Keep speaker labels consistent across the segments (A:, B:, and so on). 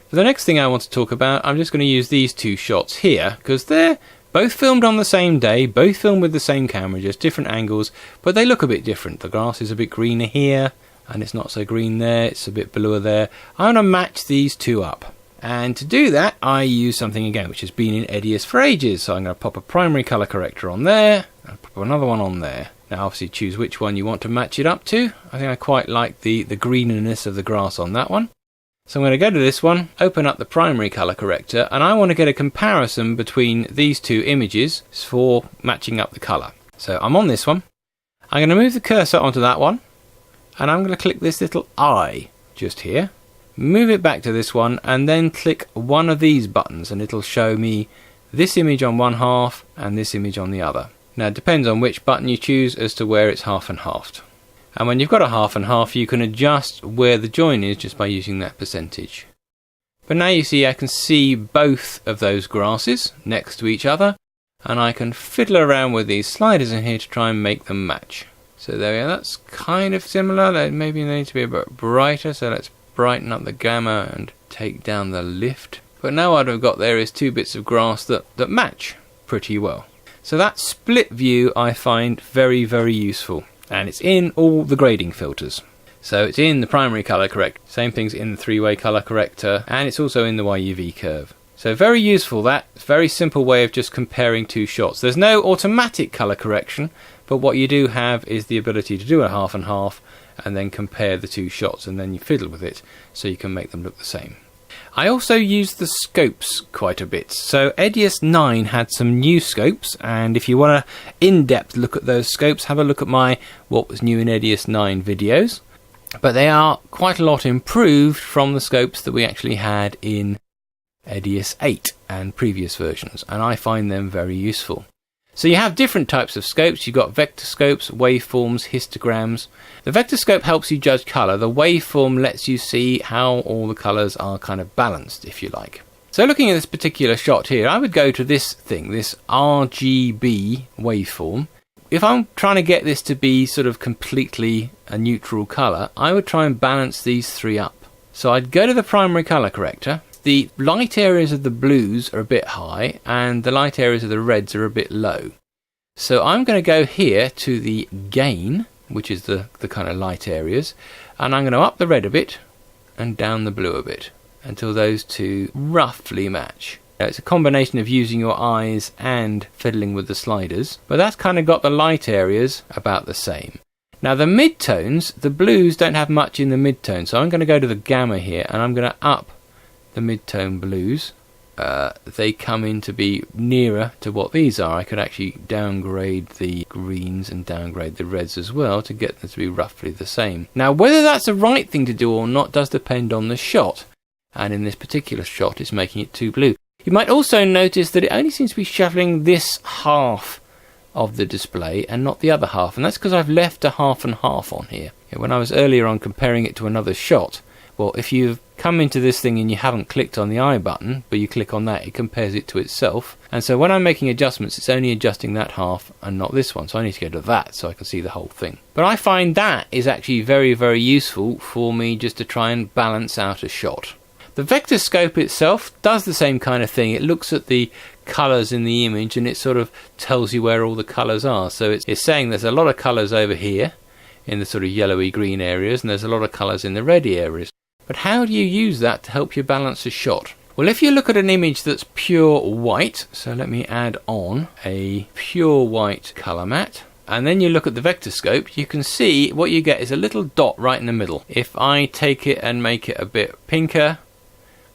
A: For the next thing I want to talk about, I'm just going to use these two shots here, because they're both filmed on the same day, both filmed with the same camera, just different angles, but they look a bit different. The grass is a bit greener here, and it's not so green there, it's a bit bluer there. I want to match these two up. And to do that, I use something again, which has been in EDIUS for ages. So I'm going to pop a primary colour corrector on there, and pop another one on there. Now obviously choose which one you want to match it up to. I think I quite like the greeniness of the grass on that one. So I'm going to go to this one, open up the primary colour corrector, and I want to get a comparison between these two images for matching up the colour. So I'm on this one. I'm going to move the cursor onto that one, and I'm going to click this little eye just here. Move it back to this one, and then click one of these buttons, and it'll show me this image on one half and this image on the other. Now it depends on which button you choose as to where it's half and halved. And when you've got a half and half, you can adjust where the join is just by using that percentage. But now you see I can see both of those grasses next to each other, and I can fiddle around with these sliders in here to try and make them match. So there we are, that's kind of similar. Maybe they need to be a bit brighter, so let's brighten up the gamma and take down the lift. But now what I've got there is two bits of grass that match pretty well. So that split view I find very, very useful. And it's in all the grading filters. So it's in the primary colour corrector, same thing's in the three-way colour corrector, and it's also in the YUV curve. So very useful that, very simple way of just comparing two shots. There's no automatic colour correction, but what you do have is the ability to do a half and half, and then compare the two shots, and then you fiddle with it, so you can make them look the same. I also use the scopes quite a bit. So EDIUS 9 had some new scopes, and if you want an in-depth look at those scopes, have a look at my What Was New in EDIUS 9 videos. But they are quite a lot improved from the scopes that we actually had in EDIUS 8 and previous versions, and I find them very useful. So you have different types of scopes. You've got vector scopes, waveforms, histograms. The vector scope helps you judge colour. The waveform lets you see how all the colours are kind of balanced, if you like. So looking at this particular shot here, I would go to this thing, this RGB waveform. If I'm trying to get this to be sort of completely a neutral colour, I would try and balance these three up. So I'd go to the primary colour corrector. The light areas of the blues are a bit high and the light areas of the reds are a bit low. So I'm going to go here to the gain, which is the kind of light areas, and I'm going to up the red a bit and down the blue a bit until those two roughly match. Now, it's a combination of using your eyes and fiddling with the sliders, but that's kind of got the light areas about the same. Now the midtones, the blues don't have much in the midtone, so I'm going to go to the gamma here and I'm going to up the midtone blues. They come in to be nearer to what these are. I could actually downgrade the greens and downgrade the reds as well to get them to be roughly the same. Now whether that's the right thing to do or not does depend on the shot, and in this particular shot it's making it too blue. You might also notice that it only seems to be shuffling this half of the display and not the other half, and that's because I've left a half and half on here. When I was earlier on comparing it to another shot, well, if you've come into this thing and you haven't clicked on the I button, but you click on that, it compares it to itself. And so when I'm making adjustments, it's only adjusting that half and not this one. So I need to go to that so I can see the whole thing. But I find that is actually very, very useful for me just to try and balance out a shot. The vector scope itself does the same kind of thing. It looks at the colours in the image and it sort of tells you where all the colours are. So it's saying there's a lot of colours over here in the sort of yellowy green areas, and there's a lot of colours in the reddy areas. But how do you use that to help you balance a shot? Well, if you look at an image that's pure white, so let me add on a pure white colour matte, and then you look at the vector scope, you can see what you get is a little dot right in the middle. If I take it and make it a bit pinker,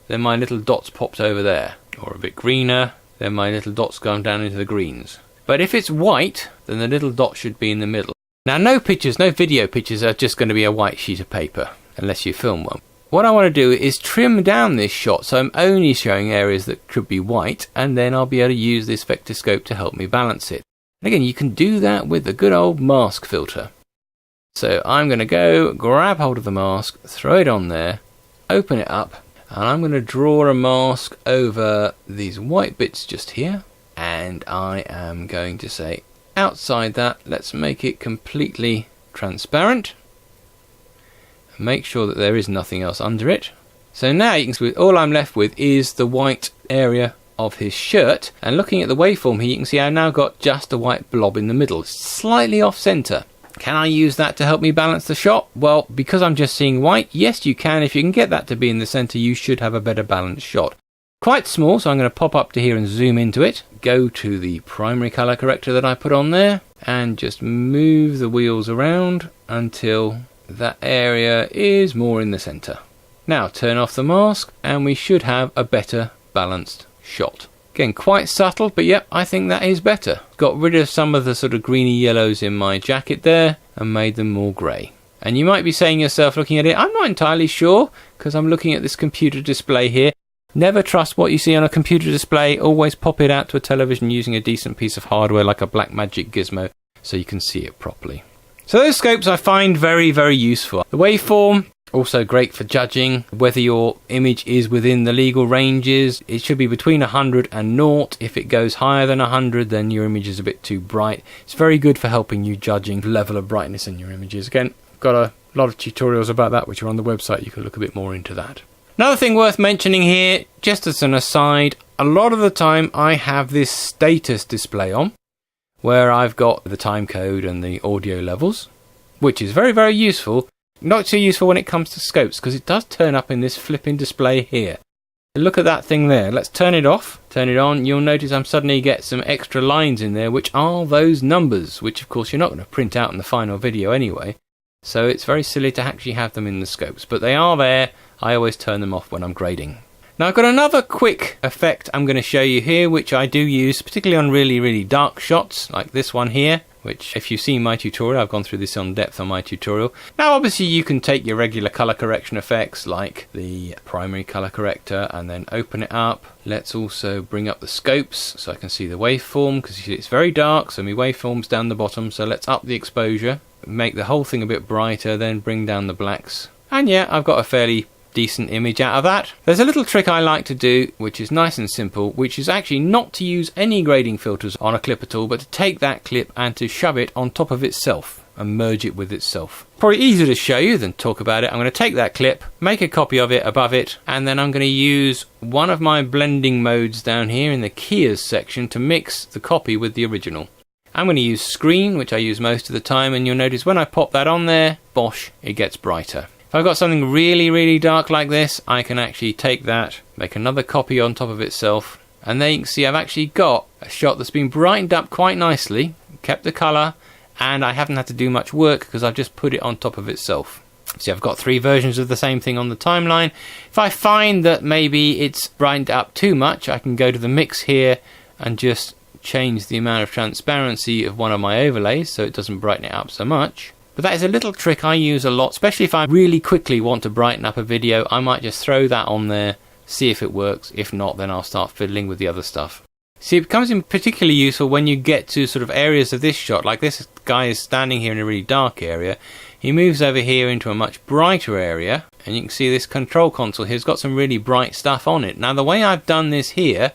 A: then my little dot's popped over there, or a bit greener, then my little dot's gone down into the greens. But if it's white, then the little dot should be in the middle. Now no video pictures are just going to be a white sheet of paper, unless you film one. What I want to do is trim down this shot so I'm only showing areas that could be white, and then I'll be able to use this vector scope to help me balance it. And again, you can do that with the good old mask filter. So I'm going to go grab hold of the mask, throw it on there, open it up, and I'm going to draw a mask over these white bits just here, and I am going to say outside that, let's make it completely transparent. Make sure that there is nothing else under it. So now you can see all I'm left with is the white area of his shirt, and looking at the waveform here you can see I've now got just a white blob in the middle, slightly off center. Can I use that to help me balance the shot? Well, because I'm just seeing white, yes you can. If you can get that to be in the center, you should have a better balanced shot. Quite small, so I'm going to pop up to here and zoom into it, go to the primary color corrector that I put on there, and just move the wheels around until that area is more in the center. Now turn off the mask and we should have a better balanced shot. Again, quite subtle, but yep, I think that is better. Got rid of some of the sort of greeny yellows in my jacket there and made them more grey. And you might be saying yourself, looking at it, I'm not entirely sure, because I'm looking at this computer display here. Never trust what you see on a computer display. Always pop it out to a television using a decent piece of hardware like a Blackmagic gizmo so you can see it properly. So those scopes I find very, very useful. The waveform, also great for judging whether your image is within the legal ranges. It should be between 100 and 0. If it goes higher than 100, then your image is a bit too bright. It's very good for helping you judging the level of brightness in your images. Again, got a lot of tutorials about that which are on the website. You can look a bit more into that. Another thing worth mentioning here, just as an aside, a lot of the time I have this status display on where I've got the time code and the audio levels, which is very, very useful. Not so useful when it comes to scopes, because it does turn up in this flipping display here. Look at that thing there. Let's turn it off, turn it on. You'll notice I'm suddenly get some extra lines in there, which are those numbers, which of course you're not going to print out in the final video anyway. So it's very silly to actually have them in the scopes, but they are there. I always turn them off when I'm grading. Now I've got another quick effect I'm going to show you here, which I do use particularly on really, really dark shots, like this one here. Which, if you've seen my tutorial, I've gone through this on depth on my tutorial. Now obviously you can take your regular color correction effects like the primary color corrector and then open it up. Let's also bring up the scopes so I can see the waveform, because you see it's very dark, so my waveform's down the bottom. So let's up the exposure, make the whole thing a bit brighter, then bring down the blacks. And yeah, I've got a fairly decent image out of that. There's a little trick I like to do, which is nice and simple, which is actually not to use any grading filters on a clip at all, but to take that clip and to shove it on top of itself and merge it with itself. Probably easier to show you than talk about it. I'm going to take that clip, make a copy of it above it, and then I'm going to use one of my blending modes down here in the keyers section to mix the copy with the original. I'm going to use screen, which I use most of the time, and you'll notice when I pop that on there, bosh, it gets brighter. If I've got something really, really dark like this, I can actually take that, make another copy on top of itself, and there you can see I've actually got a shot that's been brightened up quite nicely, kept the colour, and I haven't had to do much work because I've just put it on top of itself. See, I've got 3 versions of the same thing on the timeline. If I find that maybe it's brightened up too much, I can go to the mix here and just change the amount of transparency of one of my overlays so it doesn't brighten it up so much. But that is a little trick I use a lot, especially if I really quickly want to brighten up a video. I might just throw that on there, see if it works. If not, then I'll start fiddling with the other stuff. See, it becomes particularly useful when you get to sort of areas of this shot, like this guy is standing here in a really dark area. He moves over here into a much brighter area, and you can see this control console here has got some really bright stuff on it. Now, the way I've done this here,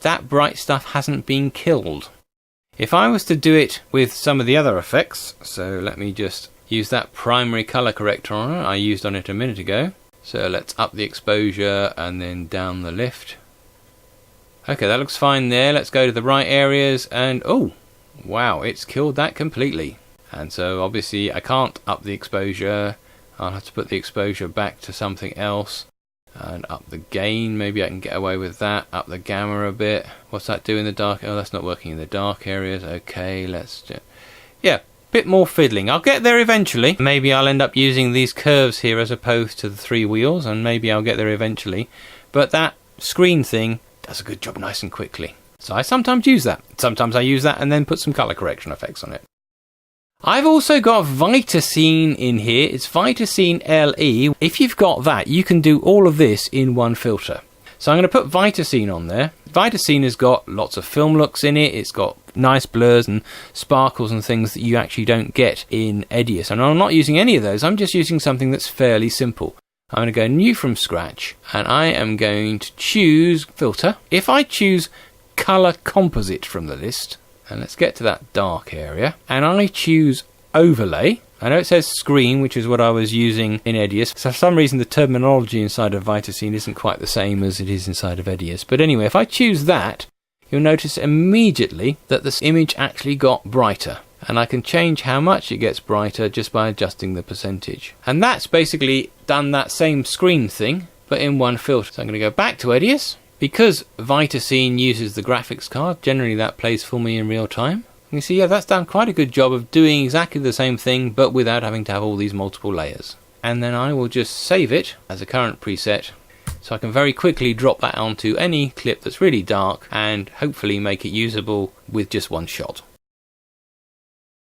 A: that bright stuff hasn't been killed. If I was to do it with some of the other effects, so let me just use that primary color corrector on it I used on it a minute ago. So let's up the exposure and then down the lift. Okay, that looks fine there. Let's go to the right areas and oh, wow, it's killed that completely. And so obviously I can't up the exposure. I'll have to put the exposure back to something else. And up the gain, maybe I can get away with that. Up the gamma a bit. What's that do in the dark? Oh, that's not working in the dark areas. Okay, let's just... yeah, bit more fiddling. I'll get there eventually. Maybe I'll end up using these curves here as opposed to the 3 wheels, and maybe I'll get there eventually. But that screen thing does a good job nice and quickly. So I sometimes use that. Sometimes I use that and then put some color correction effects on it. I've also got VitaScene in here. It's VitaScene LE. If you've got that, you can do all of this in one filter. So I'm going to put VitaScene on there. VitaScene has got lots of film looks in it. It's got nice blurs and sparkles and things that you actually don't get in EDIUS. And I'm not using any of those. I'm just using something that's fairly simple. I'm going to go new from scratch, and I am going to choose filter. If I choose color composite from the list, and let's get to that dark area, and I choose overlay, I know it says screen, which is what I was using in EDIUS. So for some reason the terminology inside of VitaScene isn't quite the same as it is inside of EDIUS. But anyway, if I choose that, you'll notice immediately that this image actually got brighter. And I can change how much it gets brighter just by adjusting the percentage. And that's basically done that same screen thing, but in one filter. So I'm going to go back to EDIUS. Because VitaScene uses the graphics card, generally that plays for me in real time. You can see, yeah, that's done quite a good job of doing exactly the same thing, but without having to have all these multiple layers. And then I will just save it as a current preset, so I can very quickly drop that onto any clip that's really dark and hopefully make it usable with just one shot.